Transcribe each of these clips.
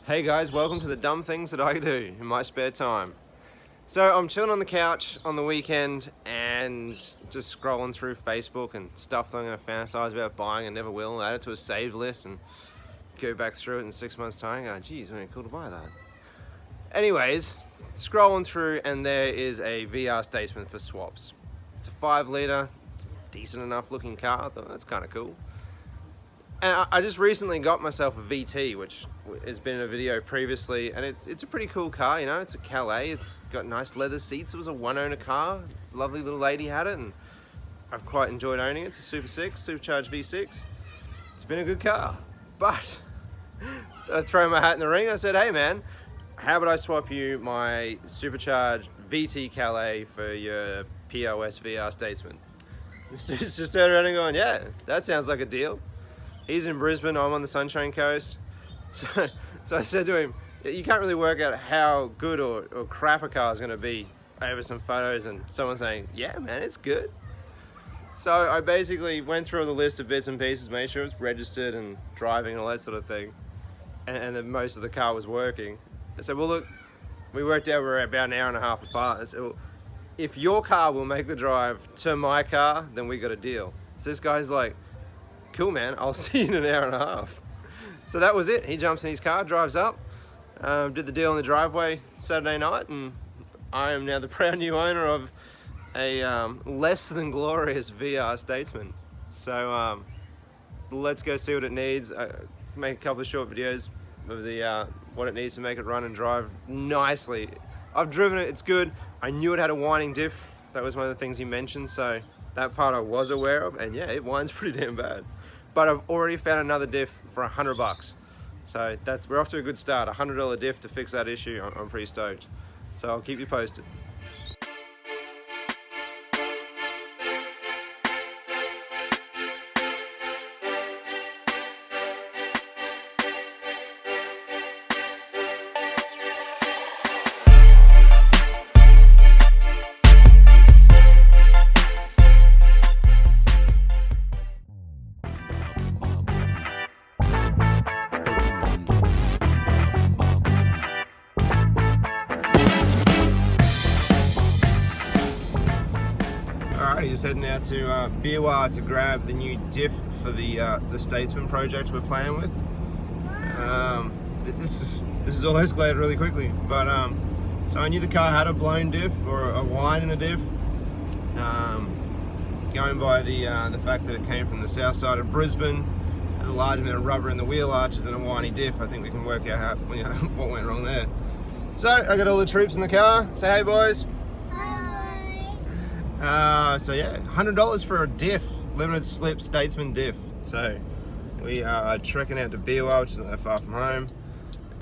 Hey guys, welcome to the dumb things that I do in my spare time. So I'm chilling on the couch on the weekend and just scrolling through Facebook and stuff that I'm going to fantasize about buying and never will, add it to a saved list and go back through it in 6 months time and go, geez, wouldn't it be cool to buy that? Anyways, scrolling through and there is a VR Statesman for swaps. It's a 5 litre, decent enough looking car, I thought that's kind of cool. And I just recently got myself a VT, which has been in a video previously, and it's a pretty cool car, you know. It's a Calais, it's got nice leather seats. It was a one-owner car. A lovely little lady had it, and I've quite enjoyed owning it. It's a Super 6, supercharged V6. It's been a good car, but I throw my hat in the ring. I said, hey man, how about I swap you my supercharged VT Calais for your POS VR Statesman? This dude's just turned around and going, yeah, that sounds like a deal. He's in Brisbane, I'm on the Sunshine Coast. So I said to him, you can't really work out how good or crap a car is going to be over some photos and someone saying, yeah man, it's good. So I basically went through the list of bits and pieces, made sure it's registered and driving and all that sort of thing. And then most of the car was working. I said, well look, we worked out we're about an hour and a half apart. I said, well, if your car will make the drive to my car, then we got a deal. So this guy's like, cool man, I'll see you in an hour and a half. So that was it. He jumps in his car, drives up, did the deal in the driveway Saturday night, and I am now the proud new owner of a less than glorious VR Statesman. So let's go see what it needs. Make a couple of short videos of the what it needs to make it run and drive nicely. I've driven it, it's good. I knew it had a whining diff. That was one of the things he mentioned, so that part I was aware of, and yeah, it whines pretty damn bad. But I've already found another diff for $100. So we're off to a good start. $100 diff to fix that issue. I'm pretty stoked. So I'll keep you posted. Alright, just heading out to VR to grab the new diff for the Statesman project we're playing with. This is all escalated really quickly, but so I knew the car had a blown diff or a whine in the diff. Going by the fact that it came from the south side of Brisbane, has a large amount of rubber in the wheel arches and a whiny diff. I think we can work out how, what went wrong there. So I got all the troops in the car. Say hey boys. So yeah, $100 for a diff, limited slip Statesman diff. So we are trekking out to BWA, which is not that far from home.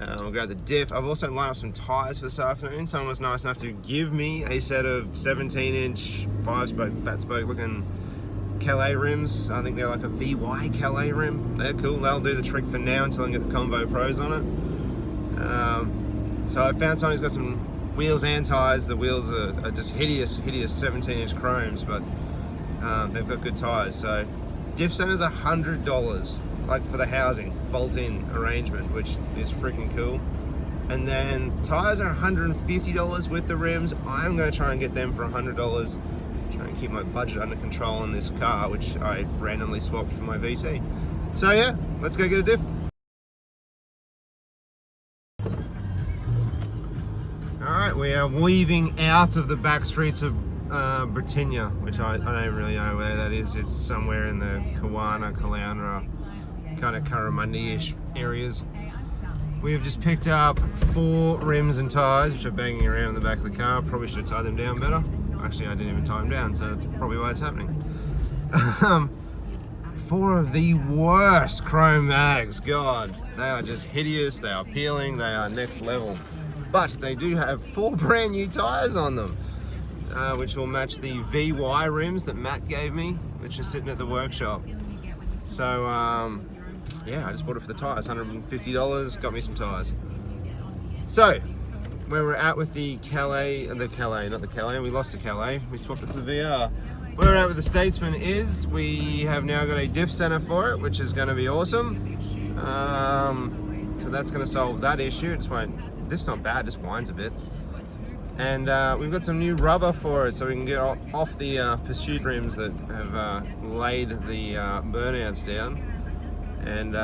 We'll grab the diff. I've also lined up some tyres for this afternoon. Someone was nice enough to give me a set of 17-inch, 5-spoke, fat spoke looking Calais rims. I think they're like a VY Calais rim. They're cool, they'll do the trick for now until I get the Combo Pros on it. So I found someone who's got some wheels and tyres. The wheels are just hideous 17-inch chromes, but they've got good tyres. So diff center's $100, like for the housing bolt-in arrangement, which is freaking cool. And then tyres are $150 with the rims. I'm going to try and get them for $100. Try and keep my budget under control on this car, which I randomly swapped for my VT. So yeah, let's go get a diff. Alright, we are weaving out of the back streets of Britannia, which I don't really know where that is. It's somewhere in the Kawana, Caloundra, kind of Curramundi-ish areas. We have just picked up 4 rims and tyres, which are banging around in the back of the car. Probably should have tied them down better. Actually, I didn't even tie them down, so that's probably why it's happening. 4 of the worst chrome mags. God, they are just hideous, they are peeling, they are next level. But they do have 4 brand new tyres on them, which will match the VY rims that Matt gave me, which are sitting at the workshop. So yeah, I just bought it for the tyres, $150, got me some tyres. So, where we're at with the Calais, not the Calais, we lost the Calais, we swapped it for the VR. Where we're at with the Statesman is, we have now got a diff center for it, which is going to be awesome. So that's going to solve that issue. It just won't, this is not bad, just whines a bit. And we've got some new rubber for it so we can get off the pursuit rims that have laid the burnouts down, and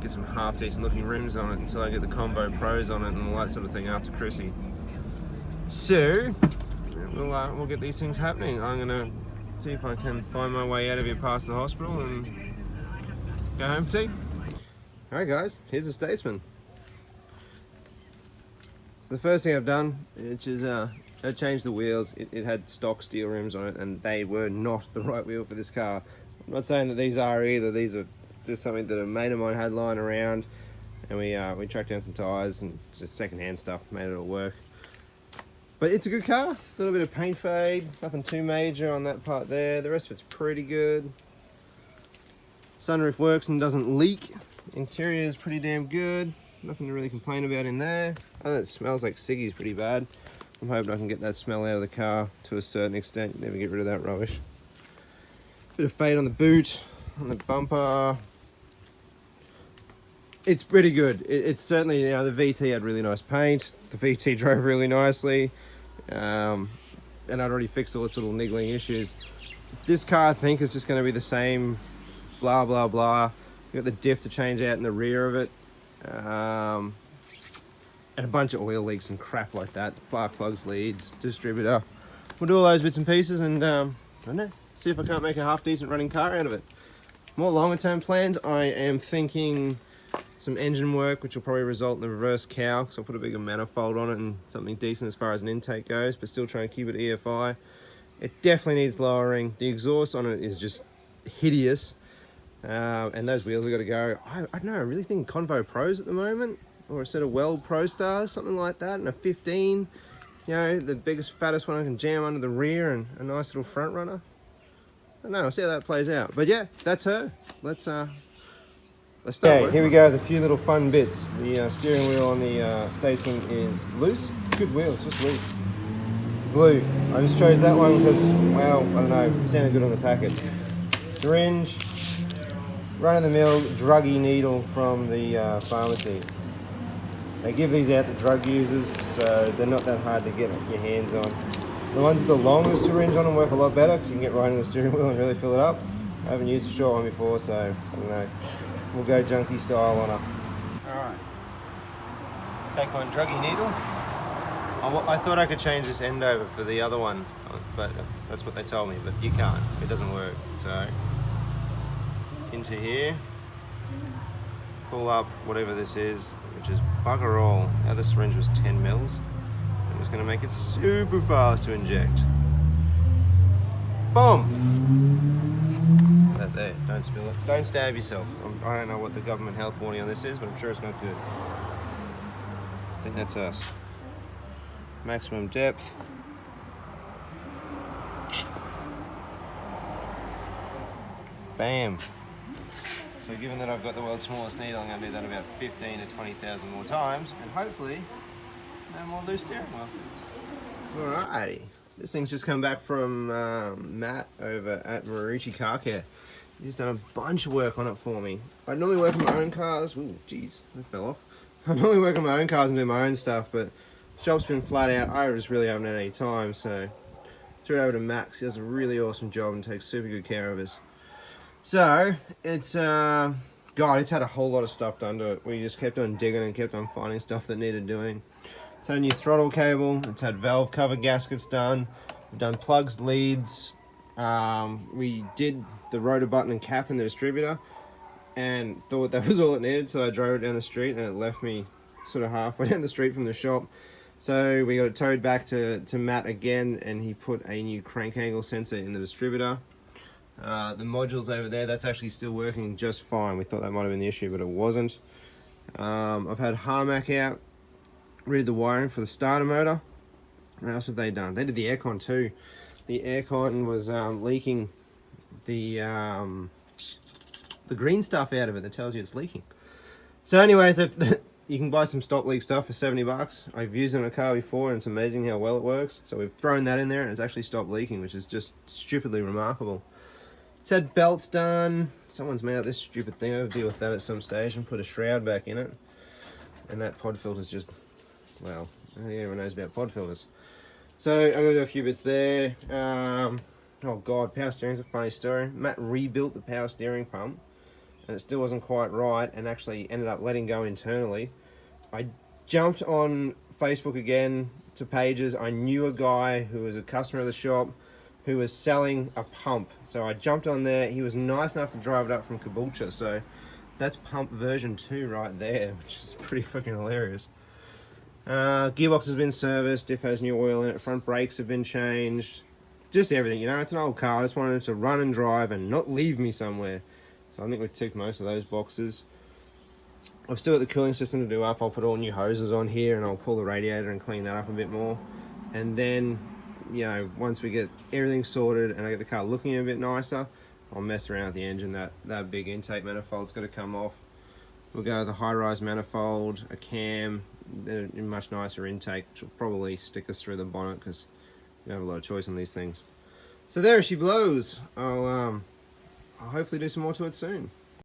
get some half decent looking rims on it until I get the Combo Pros on it and all that sort of thing after Chrissy. So we'll get these things happening. I'm gonna see if I can find my way out of here past the hospital and go home for tea. Alright guys, here's the Statesman. So the first thing I've done, which is I changed the wheels. It had stock steel rims on it and they were not the right wheel for this car. I'm not saying that these are either. These are just something that a mate of mine had lying around, and we tracked down some tyres and just second-hand stuff, made it all work. But it's a good car. A little bit of paint fade, nothing too major on that part there. The rest of it's pretty good. Sunroof works and doesn't leak. Interior is pretty damn good. Nothing to really complain about in there. Other than it smells like ciggies pretty bad. I'm hoping I can get that smell out of the car to a certain extent. Never get rid of that rubbish. Bit of fade on the boot, on the bumper. It's pretty good. It's certainly, you know, the VT had really nice paint. The VT drove really nicely. And I'd already fixed all its little niggling issues. This car, I think, is just going to be the same, blah, blah, blah. You've got the diff to change out in the rear of it. And a bunch of oil leaks and crap like that. Spark plugs, leads, distributor. We'll do all those bits and pieces and, I don't know, see if I can't make a half decent running car out of it. More longer term plans, I am thinking some engine work, which will probably result in a reverse cowl, so I'll put a bigger manifold on it and something decent as far as an intake goes, but still trying to keep it EFI. It definitely needs lowering. The exhaust on it is just hideous, and those wheels have got to go. I don't know, I really think Convo Pros at the moment, or a set of Weld Pro Stars, something like that, and a 15, you know, the biggest, fattest one I can jam under the rear, and a nice little front runner. I don't know, I'll see how that plays out. But yeah, that's her. Let's start. Okay, here we go with a few little fun bits. The steering wheel on the Statesman is loose. Good wheel, it's just loose. Blue. I just chose that one because, well, I don't know, it sounded good on the packet. Syringe. Run-of-the-mill druggy needle from the pharmacy. They give these out to drug users, so they're not that hard to get your hands on. The ones with the longer syringe on them work a lot better because you can get right in the steering wheel and really fill it up. I haven't used a short one before, so I don't know. We'll go junkie style on her. Alright. Take one druggy needle. I thought I could change this end over for the other one, but that's what they told me, but you can't. It doesn't work. So, into here. Pull up whatever this is, which is bugger all. The other syringe was 10 mils. I'm just going to make it super fast to inject. Boom! That there, don't spill it. Don't stab yourself. I don't know what the government health warning on this is, but I'm sure it's not good. I think that's us. Maximum depth. Bam. So given that I've got the world's smallest needle, I'm going to do that about 15 to 20,000 more times, and hopefully no more loose steering wheel. Alrighty. This thing's just come back from Matt over at Marucci Car Care. He's done a bunch of work on it for me. I normally work on my own cars. Ooh, jeez, that fell off. I normally work on my own cars and do my own stuff, but shop's been flat out. I just really haven't had any time, so threw it over to Max. He does a really awesome job and takes super good care of us. So, it's, God, it's had a whole lot of stuff done to it. We just kept on digging and kept on finding stuff that needed doing. It's had a new throttle cable. It's had valve cover gaskets done. We've done plugs, leads. We did the rotor button and cap in the distributor and thought that was all it needed, so I drove it down the street and it left me sort of halfway down the street from the shop. So we got it towed back to Matt again, and he put a new crank angle sensor in the distributor. The modules over there, that's actually still working just fine. We thought that might have been the issue, but it wasn't. I've had Harmac out, read the wiring for the starter motor. What else have they done? They did the aircon too. The aircon was leaking the green stuff out of it that tells you it's leaking. So anyways, you can buy some stop leak stuff for 70 bucks. I've used it on a car before and it's amazing how well it works. So we've thrown that in there and it's actually stopped leaking, which is just stupidly remarkable. It's had belts done. Someone's made out this stupid thing. I'll deal with that at some stage and put a shroud back in it. and that pod filter's just, well, I don't think anyone knows about pod filters. So I'm going to do a few bits there. Oh god, power steering's a funny story. Matt rebuilt the power steering pump and it still wasn't quite right, and actually ended up letting go internally. I jumped on Facebook again to pages. I knew a guy who was a customer of the shop who was selling a pump, so I jumped on there. He was nice enough to drive it up from Caboolture, so that's pump version 2 right there, which is pretty fucking hilarious. Gearbox has been serviced, diff has new oil in it, front brakes have been changed, just everything, you know. It's an old car. I just wanted it to run and drive and not leave me somewhere, so I think we've ticked most of those boxes. I've still got the cooling system to do up. I'll put all new hoses on here and I'll pull the radiator and clean that up a bit more, and then, you know, once we get everything sorted and I get the car looking a bit nicer, I'll mess around with the engine. That big intake manifold's got to come off. We'll go with a high-rise manifold, a cam, a much nicer intake, which will probably stick us through the bonnet because you don't have a lot of choice on these things. So there she blows. I'll hopefully do some more to it soon.